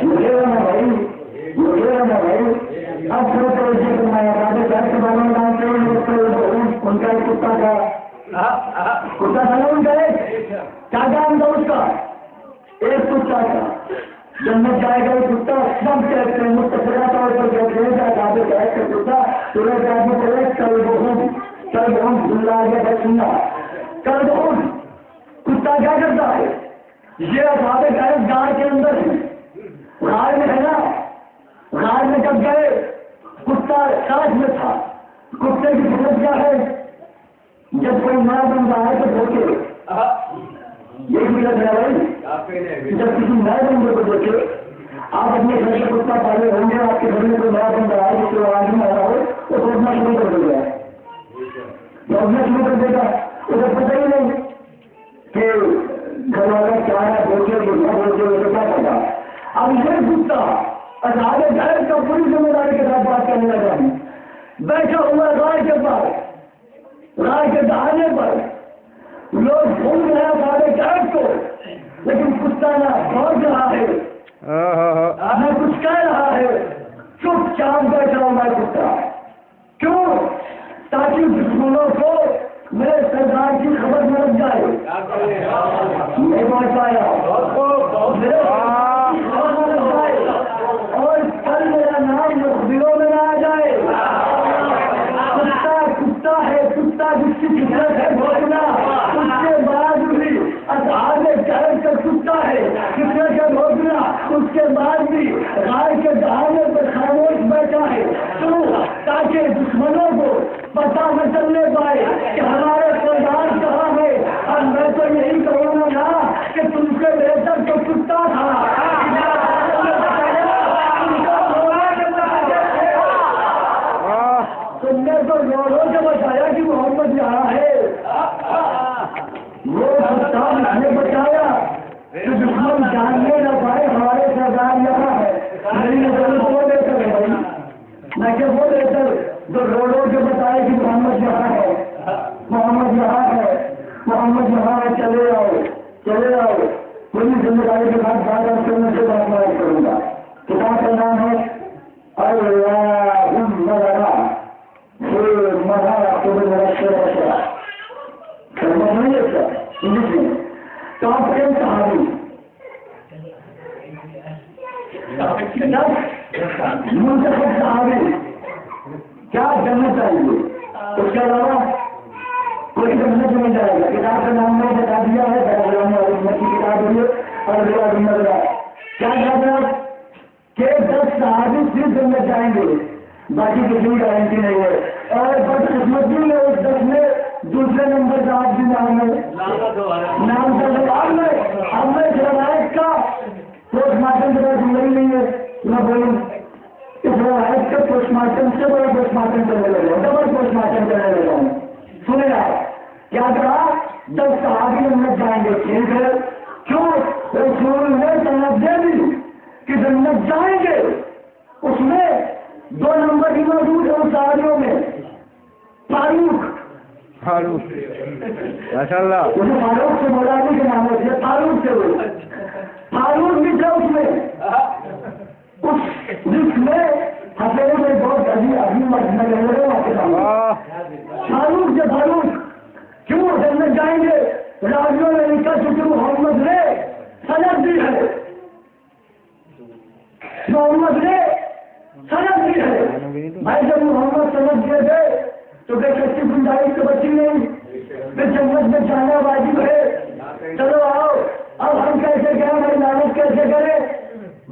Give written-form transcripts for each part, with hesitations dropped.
مجھے نا بھائی اب تھوڑا توجہ کرنا ہے گھر کے بارے میں ان کا کتا تھا ان کا کیا کام تھا اس کا ایک کتا تھا جنت جائے گا کتا سب کہتے ہیں متفرہ طور پر کہتے ہیں کہ کتا تمہیں کہتے ہیں کل بہت بھلا گیا بچنا کل بہت کتا کیا کرتا ہے یہ اصحاب کہف گار کے اندر ہے غار میں ہے نا غار میں جب گئے کتا ساتھ میں تھا کتے کی سمجھ کیا ہے جب کوئی نیا بن رہا ہے تو دیکھے یہی ملت ہے بھائی جب کسی نئے بندے کو دیکھے آپ اپنے گھر سے کتا پالے ہوں گے آپ کے گھر میں کوئی نیا بن رہا ہے جس کو آواز میں آ رہا ہو وہ سوچنا شروع کر دے گا سوچنا شروع کر دے گا اسے پتہ ہی نہیں کہ گھر والا کیا ہے بوچے گھٹنا بوچے اسے کیا پتا اب یہ کتا اصحاب کہف کا پوری ذمہ داری کے ساتھ بات کرنے لگا بیٹھا ہوا رائے کے پاس رائے کے دہانے پر لوگ بھول رہے ہیں اصحاب کہف کو لیکن کتا نہ سوچ رہا ہے نہ کچھ کہہ رہا ہے چپ چاپ بیٹھا ہوا کتا کیوں تاکہ دشمنوں کو میرے سردار کی خبر نہ لگ جائے نہیں پہنچ پایا اور کل میرا نام مخبروں میں نہ آ جائے کتا ہے کتا جس کی فطرت ہے بھوکنا اس کے بعد بھی اصحاب کہف کا کتا ہے فطرت ہے بھوکنا اس کے بعد بھی رائے کے دہانے پر خاموش بیٹھا ہے کیوں تاکہ دشمنوں کو پتہ نہ چلنے پائے کہ ہمارے سردار کہاں ہے اور میں تو یہی کہوں گا نا کہ تم سے بہتر تو کتا تھا تم نے تو رو کے بتایا کہ محمد یہاں ہے وہ ستار نے بتایا کہ دشمن جاننے نہ پائے ہمارے سردار یہاں ہے میری نظر میں وہ بہتر ہے بھائی نہ کہ وہ بہتر جو رو کے بتائے کہ محمد یہاں ہے محمد یہاں ہے محمد یہاں ہے چلے آؤ پوری ذمہ داری کے ساتھ بات کرنے سے بات کروں گا کتاب کا نام ہے منتخب صحابی کیا جنت چاہیے اس کے علاوہ کوئی جنت نہیں جائے گا کتاب کا نام میں بتا دیا ہے کی کتاب ہوئی اور کیا کہتے ہیں کہ 10 صحابی صرف جنت جائیں گے باقی کسی کی گارنٹی نہیں ہے اور بدقسمتی میں اس 10 میں دوسرے نمبر کا آپ بھی نام ہے نام کا جواب میں اب میں اس روایت کا پوسٹ مارٹم کے بعد نہیں ہے میں بولوں اس روایت کے پوسٹ مارٹم سے بڑا پوسٹ مارٹم کرنے لگا ڈبل پوسٹ مارٹم کرنے لگا ہوں سنے آپ کیا کہا 10 صحابی جنت جائیں گے ٹھیک ہے کیوں رسول نے سند دے دی کہ جنت جائیں گے اس میں 2 نمبر ہی موجود ہے ان صحابیوں میں فاروق ماشاء اللہ اسے فاروق سے بولا نہیں کہ نام ہے فاروق سے بولا فاروق بھی تھا اس میں اس جس میں ہتھیلے میں بہت عظیم فاروق سے فاروق کیوں جنت جائیں گے راجیوں نے لکھا چونکہ محمد نے سند دی ہے محمد نے سند دی ہے بھائی جب محمد سند دیے تھے تو کہ کسی گنجائش تو بچی نہیں پھر جنت میں جانا واجب ہے چلو آؤ اب ہم کیسے کریں بھائی لالچ کیسے کریں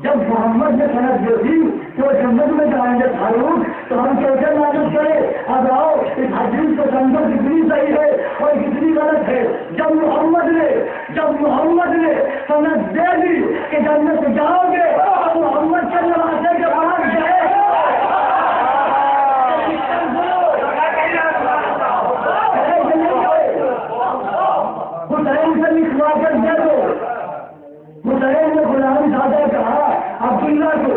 جب محمد نے سند دے دی تو جنت میں جائیں گے فاروق تو ہم کیسے لالچ کریں اب آؤ اس حدیث کو سمجھو کتنی صحیح ہے اور کتنی غلط ہے جب محمد نے سند دے دی کہ جنت جاؤ گے اور محمد کے نواسے کے بعد گئے حسین سے لکھوا کر دے دو حسین نے غلام زادہ کہا عبداللہ کو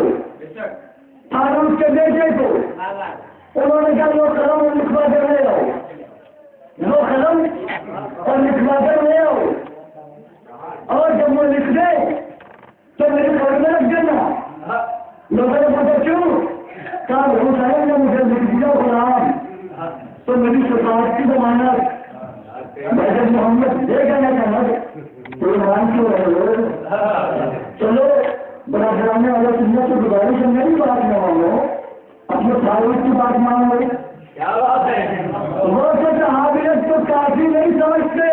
فاروق کے بیٹے کو انہوں نے کہا وہ قلم اور لکھوا کر لے آؤ وہ قلم اور لکھوا کر لے آؤ اور جب وہ لکھ دے تو لوگوں نے پوچھا کیوں؟ کہا حسین نے مجھے لکھ دیا غلام تو میری شفاعت کی ضمانت میں جب محمد دے گا نہ سمجھ تو ایمان کیوں رہے ہو؟ چلو برادران والا سننا تو گزارش ہے میری بات نہ مانو اپنے فاروق کی بات مان لو. کیا بات ہے؟ وہ تو صحابیت کو کافی نہیں سمجھتے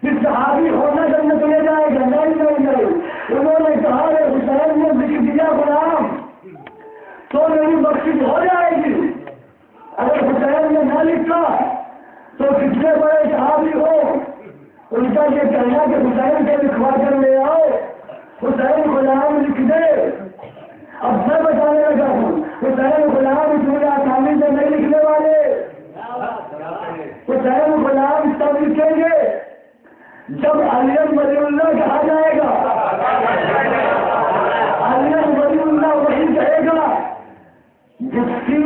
کہ صحابی ہونا جنت لے جائے گا. نہیں انہوں نے کہا حسین نے لکھ دیا غلام تو میری بخشش ہو جائے گی. اگر حسین نے نہ لکھا تو کتنے بڑے صحابی ہو ان کا یہ کہنا کہ حسین سے لکھوا کر لے آؤ حسین غلام لکھ دے. اب میں بتانے لگا ہوں حسین غلام اتنی آسانی سے نہیں لکھنے والے. حسین غلام تب لکھیں گے جب علی ولی اللہ کہا جائے گا. علی ولی اللہ وہی کہے گا جس کی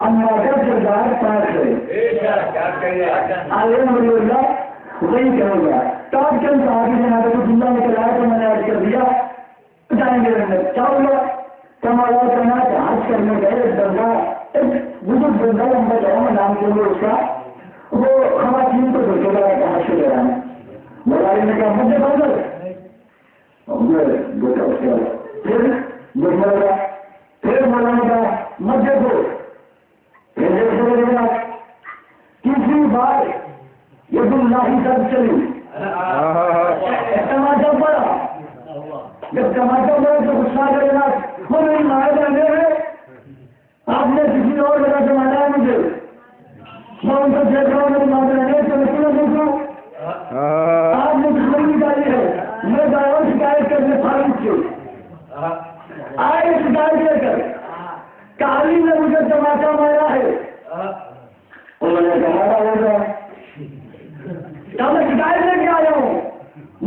اندازہ سے ظاہر پاس ہے. علی ولی اللہ وہی کہے گا. تاج چند صحابی نے حضرت اللہ نے کہا تو میں نے عرض کر دیا جائیں گے کیا ہوا کمالا کرنا حج کرنے گئے. ایک درگاہ ایک بزرگ بندہ لمبا جاؤں میں نام لوں گے اس کا وہ خواتین کو دیکھے گا کہاں سے لے رہا ہے. مولانا نے کہا مجھے بدل دیکھا اس کے پھر دیکھنے لگا. پھر مولانا کہا مجھے کو پھر دیکھنے لگے گا. تیسری بار یہ اللہ ہی سب چلی ٹماٹر پڑا. جب ٹماٹر پڑا تو غصہ کرے گا وہ میری مارے جانے ہیں آپ نے کسی اور جگہ سے مارا ہے مجھے میں ان کو دیکھ رہا ہوں میری ماں رہے تو میں کیوں دیکھوں آپ نے دشمنی نکالی ہے. میں جا رہا ہوں شکایت کرنے فاروق سے آئے شکایت لے کر کالی نے مجھے ٹماٹر مارا ہے. انہوں نے کہا ہوگا کیا میں شکایت لے کے آیا ہوں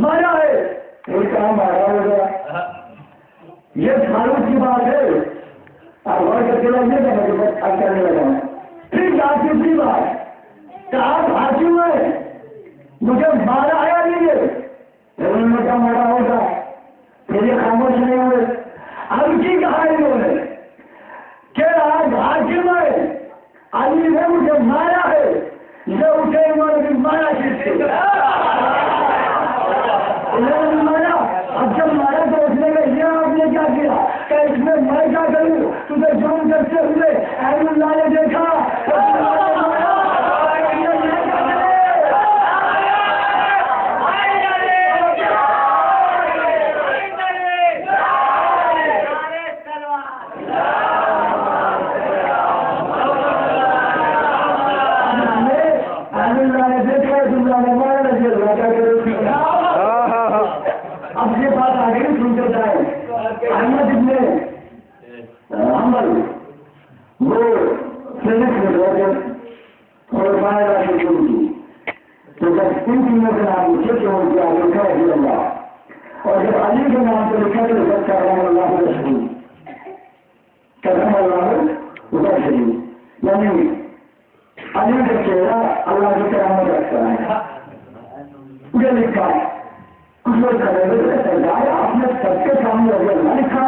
مارا ہے. کوئی کہاں مارا ہوگا یہ فاروق کی بات ہے. آپ غور کر کے لگے کرنے لگا. پھر تیسری بات کہ آپ حاکم ہیں مجھے مارا آیا نہیں ہے. انہوں نے کہا مارا ہوگا. پھر یہ خاموش نہیں ہوئے. اب کی کہا انہوں نے کہ آپ حاکم ہیں علی نے مجھے مارا ہے یہ اٹھے انہوں نے مارا کس سے انہوں نے مارا. اب جب مارا تو اس نے کہا یہ آپ نے کیا کیا کہ اس میں میں کیا کروں تجھے جرم کرتے ہوئے اہل اللہ نے دیکھا اب یہ بات آگے بھی سنتے جائے. احمد ابن حنبل وہ فزکس میں رہتے اور فائدہ سے شروع کی تو جب ان تینوں کے نام لکھے تو ان کے آگے لکھا رضی اللہ اور جب علی کے نام پہ لکھا تو سب کرم اللہ رسول کرم اللہ رسول یعنی علی کا چہرہ اللہ کی کرامت رکھتا ہے. یہ لکھا کچھ لوگ سرکار آپ نے سب کے سامنے رضی اللہ لکھا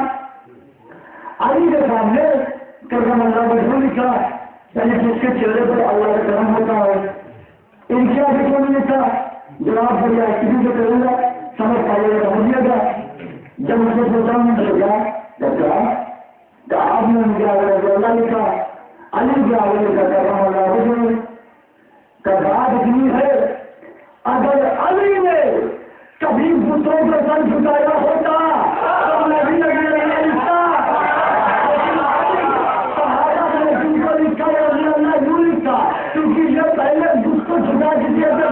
علی کے سامنے کرم اللہ رسول لکھا یعنی جس کے چہرے پر اللہ کا کرم ہوتا ہے. ان کے آگے کیوں نہیں لکھا جواب بڑی کسی سے کروں گا سمجھ پائے گا سمجھ لیا گا. جب اس کو سوچا میں چل گیا تو آپ نے ان کے آگے رضی اللہ لکھا علی کے آگے لکھا کرم اللہ رسول کا بات اتنی ہے اگر علی نے کبھی بتوں کا سر جھکایا ہوتا تو میں بھی لگے نہیں لکھتا. جن کو لکھا رضی اللہ یوں لکھا کیونکہ یہ پہلے بت کو جھکا دیتے تھے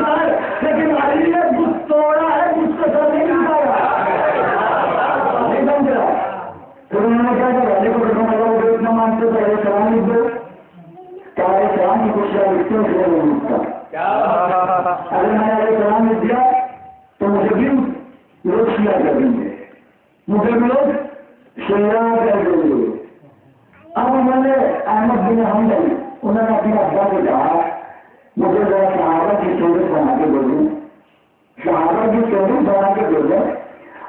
لیکن علی نے بت توڑا ہے بت کو سر نہیں جھکایا. نہیں سمجھا. پھر انہوں نے کیا کہا علی کو رکھنا اتنا مانتے تو علیہ السلام لکھ دو کیا علیہ السلام کی کچھ لکھتے ہیں پھر نہیں لکھتا. ارے میں نے علیہ السلام نے دیا تو مجھے بھی لوگ شیعہ کر دیں گے مجھے بھی لوگ شیعہ کر دیں گے. اب میں نے احمد بن حنبل انہوں نے اپنے ابا کو کہا مجھے ذرا صحابہ کی سہولت بنا کے دے دوں صحابہ کی سہولت بنا کے دے دیں.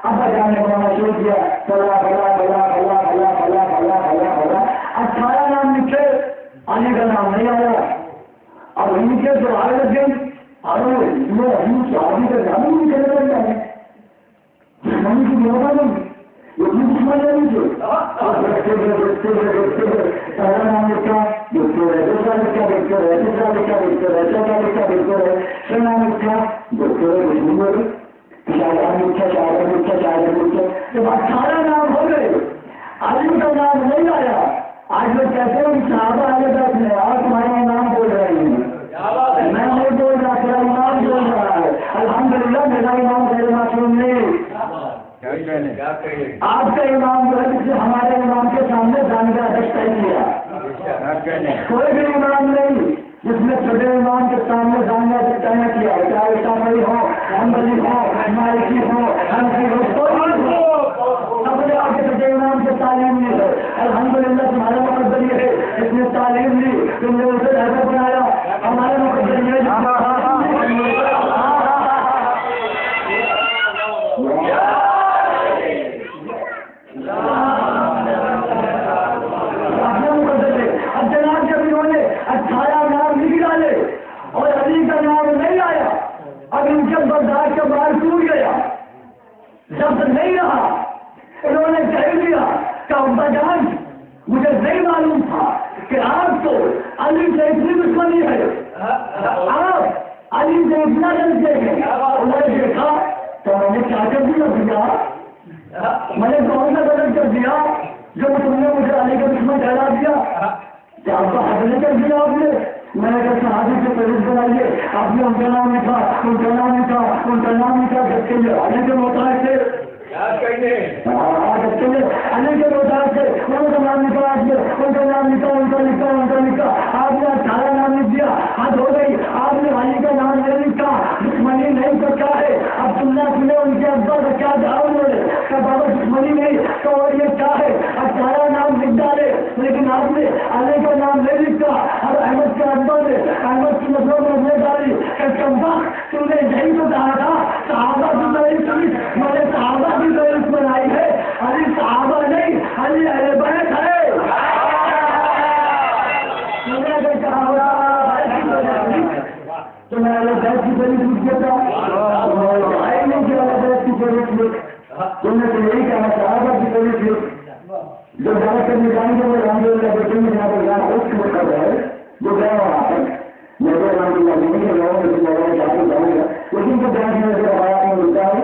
اب جانے بنا شروع کیا بلا بلا بلا بلا ہوگا نہیں اتنی دشمن نہیں تھی پہلا نام لکھا دیکھتے رہے دوسرا لکھا دیکھتے رہے تیسرا لکھا دیکھتے رہے چوتھا لکھا دیکھتے رہے چھ نام لکھا دیکھتے رہے دشمن ہو گئے شاید لکھا شاید لکھا شاید لکھا جب 18 نام ہو گئے علی کا نام نہیں آیا آج لوگ کہتے ہیں کہ صحابہ آگے بیٹھے ہیں اور تمہارا نام بول رہے ہیں میں نہیں بول رہا تیرا امام بول رہا ہے الحمدللہ میرا امام غیر معصوم نہیں آپ کا امام جو ہے جس نے ہمارے امام کے سامنے جانے کا ادب طے کیا کوئی بھی امام نہیں جس نے چھوٹے امام کے سامنے جانے کا ادب طے نہ کیا چاہے شافعی ہو حنبلی ہو مالکی ہو حنفی ہو کوئی سب نے آپ کے چھوٹے امام سے تعلیم لی ہے الحمدللہ تمہارا مقدر یہ ہے جس نے تعلیم لی تم نے اسے حضرت بنایا ہمارا مقدر یہ اب جناب جب انہوں نے 18 نام لکھ ڈالے اور علی کا نام نہیں آیا اب ان کے برداشت کا بار ٹوٹ گیا جب نہیں رہا انہوں نے کہہ دیا کہ ابا جان مجھے نہیں معلوم تھا کہ آپ کو علی سے اتنی دشمنی ہے آپ علی سے اتنا ڈرتے ہیں انہوں نے دیکھا تو میں نے کیا کر دیا بھیا میں نے کون سا غلط کر دیا جو تم نے مجھے علی کا دشمن ٹھہرا دیا کیا آپ کو حاصل کر دیا آپ نے میں نے کہا صحابی سے پہلے بنائیے آپ نے ان کا نام لکھا ان کا نام لکھا ان کا نام لکھا جب کے لیے علی کے محتاج تھے علی کے محتاج تھے ان کا نام لکھا آپ نے ان کا نام لکھا ان کا لکھا ان کا لکھا آپ نے 18 نام لکھ دیا حد ہو گئی آپ نے علی کا نام نہیں لکھا دشمنی نہیں تو کیا ہے اب سننا سنے ان کے ابا کا کیا جاؤ بولے کہ بابا دشمنی نہیں تو اور یہ کیا ہے 18 نام لکھ ڈالے لیکن آپ نے علی کا نام نہیں لکھا اور احمد کے ابا نے احمد کی مطلب میں نے ڈالی کہ کم وقت تم نے یہی تو کہا تھا صحابہ کی تاریخ میں نے صحابہ کی تاریخ بنائی ہے علی صحابہ نہیں علی اہل بیت ہے تو میں اہل بیت کی تاریخ لکھ دیتا نہیں کہ اہل بیت کی تاریخ لکھ تم نے تو یہی کہا صحابہ کی تاریخ لکھ جو زیادہ تر نظام کے الحمدللہ بیٹے میں جہاں پر جانا اس کے مطلب ہے جو گیا وہاں پر میں تو الحمدللہ نہیں کر رہا ہوں لیکن میں جا کے جاؤں گا لیکن جو بیان میں جو آیا میں ملتا ہے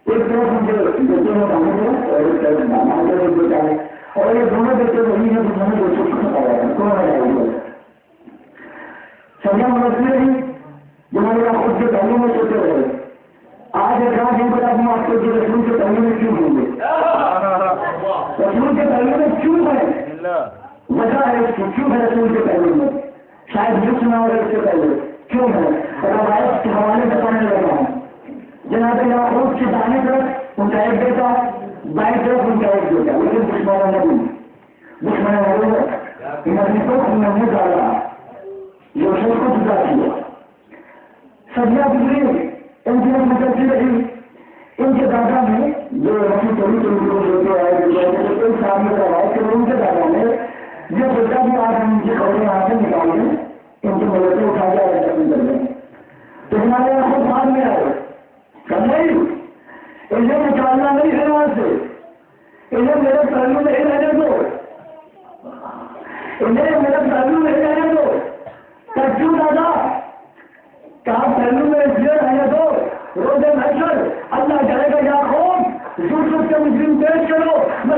ایک طرف مجھے بیٹے میں کام ہے اور ایک طرف ماما کا ایک بیٹا ہے اور یہ دونوں بیٹے وہی ہیں جو ہمیں بچوں کو سکھایا ہے کون آیا ہے سمجھا مدد رہی جنہوں نے خود کے پہلے میں سوچے رہے آج ایک رات نہیں بتا دوں آپ کو جو رسول کے پہلے میں کیوں ہوں گے رسول کے پہلے میں کیوں ہے وجہ ہے اس کی کیوں ہے رسول کے پہلے میں شاید جو سنا ہوگا اس سے پہلے کیوں ہے روایت کے حوالے سے پڑھنے لگا ہوں جناب یعقوب کی دائیں طرف ان کا ایک بیٹا بائیں طرف ان کا ایک بیٹا لیکن دشمن نہیں دشمن نہیں کو ہم نے نہیں ڈالا جو سب کو جدا کیا سبزیاں گزری ان کی مدد رہی ان کے دادا میں جو رسی چوری چوری آئے کوئی سامنے کروائے کہ ان کے دادا میں یہ بیٹا بھی آج ہم ان کی خبریں یہاں سے نکال لیں ان کی مدد سے اٹھا کے آگے کر لیں تو ہمارے یہاں خود بعد میں آئے کر نہیں انہیں نکالنا نہیں ہے وہاں سے انہیں میرے پہلو نہیں رہنے دو انہیں میرے پہلو نہیں رہنے دو کر کیوں دادا کہاں پہلو میں اس لیے رہنے دو روز محشر اللہ کہے گا یا خوب یوسف کے مجرم پیش کرو میں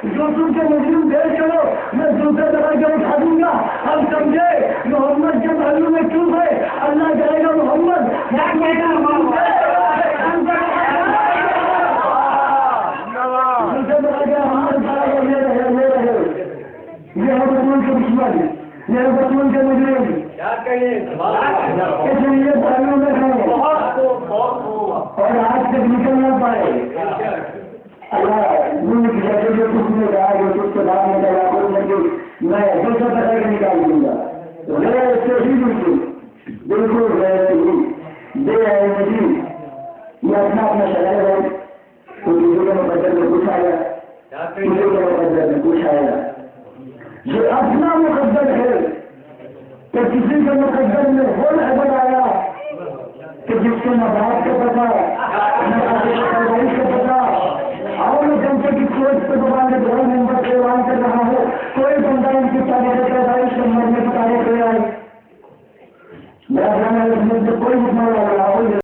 یوسف کے مجرم پیش کرو میں دوسرے طرح کے اٹھا دوں گا ہم سمجھے محمد کے پہلو میں کیوں ہے اللہ کہے گا محمد یہ ہے رسول کے دشمن یہ رسول کے مجرم اس لیے پہلو میں ہے اور آج تک نکل نہ پائے اللہ ملک جیسے جو کچھ نے کہا جو کچھ کے بعد میں کہا کوئی نہیں میں دوسرا طرح کے نکال دوں گا غیر سے ہی بالکل غیر ہی بے ہے نہیں یہ اپنا اپنا شہر ہے تو کسی کے مقدر میں کچھ آیا کسی کے مقدر میں کچھ آیا جو اپنا مقدر ہے تو کسی کے مقدر میں وہ خبر آیا کہ جس کو نہ باپ کو پتا نہ پیدائش کو پتا اور میں جنتا کی سوچ پہ دوبارہ گھر ممبر سے اعلان کر رہا ہوں کوئی بندہ ان کی تاریخ پیدائش سے مرنے کی تاریخ لے آئے میرا جانا میں کوئی حکم والا